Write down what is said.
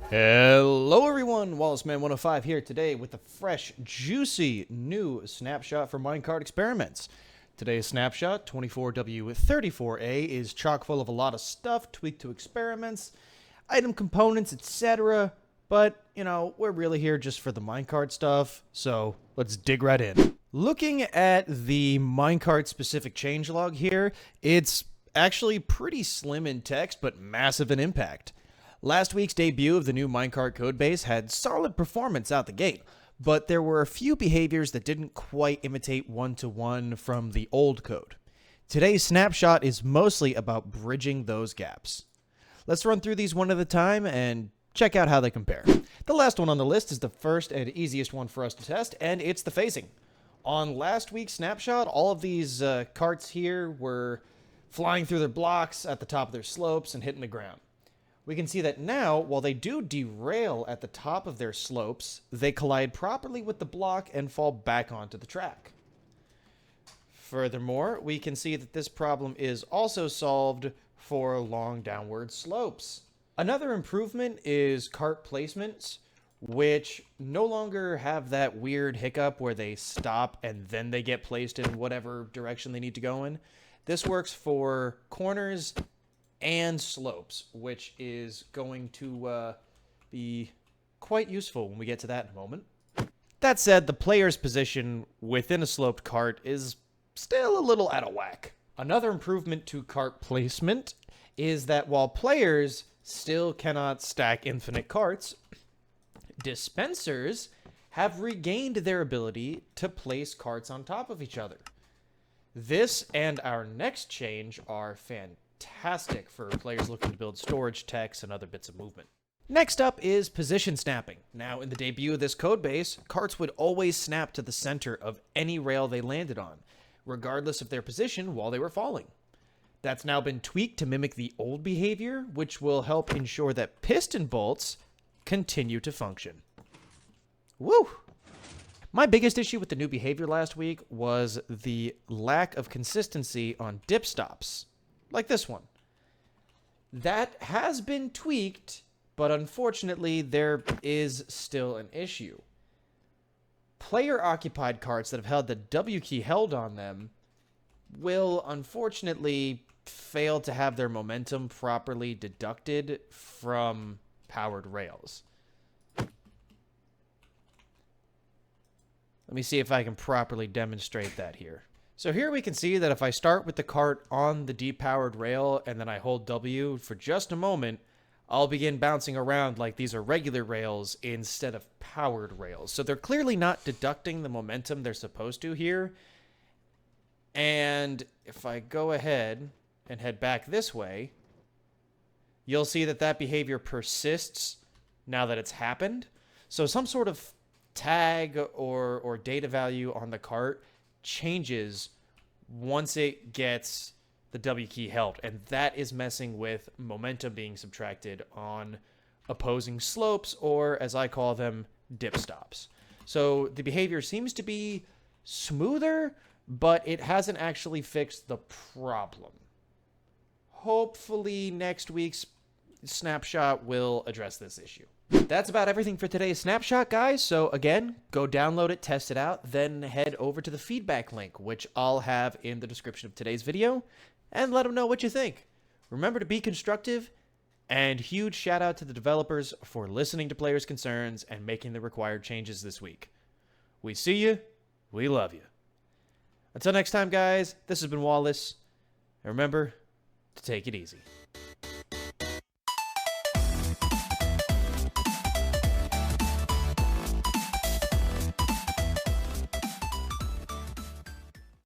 Hello everyone, WallaceMan105 here today with a fresh, juicy new snapshot for Minecart experiments. Today's snapshot, 24w34a, is chock full of a lot of stuff tweaked to experiments, item components, etc. But, you know, we're really here just for the Minecart stuff, so let's dig right in. Looking at the Minecart specific changelog here, it's actually pretty slim in text, but massive in impact. Last week's debut of the new Minecart codebase had solid performance out the gate, but there were a few behaviors that didn't quite imitate one-to-one from the old code. Today's snapshot is mostly about bridging those gaps. Let's run through these one at a time and check out how they compare. The last one on the list is the first and easiest one for us to test, and it's the phasing. On last week's snapshot, all of these carts here were flying through their blocks at the top of their slopes and hitting the ground. We can see that now, while they do derail at the top of their slopes, they collide properly with the block and fall back onto the track. Furthermore, we can see that this problem is also solved for long downward slopes. Another improvement is cart placements, which no longer have that weird hiccup where they stop and then they get placed in whatever direction they need to go in. This works for corners and slopes, which is going to be quite useful when we get to that in a moment. That said, the player's position within a sloped cart is still a little out of whack. Another improvement to cart placement is that while players still cannot stack infinite carts, dispensers have regained their ability to place carts on top of each other. This and our next change are fantastic for players looking to build storage techs and other bits of movement. Next up is position snapping. Now, in the debut of this codebase, carts would always snap to the center of any rail they landed on, regardless of their position while they were falling. That's now been tweaked to mimic the old behavior, which will help ensure that piston bolts continue to function. Woo! My biggest issue with the new behavior last week was the lack of consistency on dip stops, like this one. That has been tweaked, but unfortunately there is still an issue. Player-occupied carts that have had the W key held on them will unfortunately fail to have their momentum properly deducted from powered rails. Let me see if I can properly demonstrate that here. So here we can see that if I start with the cart on the depowered rail and then I hold W for just a moment, I'll begin bouncing around like these are regular rails instead of powered rails. So they're clearly not deducting the momentum they're supposed to here. And if I go ahead and head back this way, you'll see that that behavior persists now that it's happened. So some sort of tag or data value on the cart changes once it gets the W key held, and that is messing with momentum being subtracted on opposing slopes, or as I call them, dip stops. So the behavior seems to be smoother, but it hasn't actually fixed the problem. Hopefully next week's snapshot will address this issue. That's about everything for today's snapshot, guys. So again, go download it, test it out, then head over to the feedback link, which I'll have in the description of today's video, and let them know what you think. Remember to be constructive, and huge shout out to the developers for listening to players' concerns and making the required changes this week. We see you. We love you. Until next time, guys, this has been Wallace, and remember to take it easy.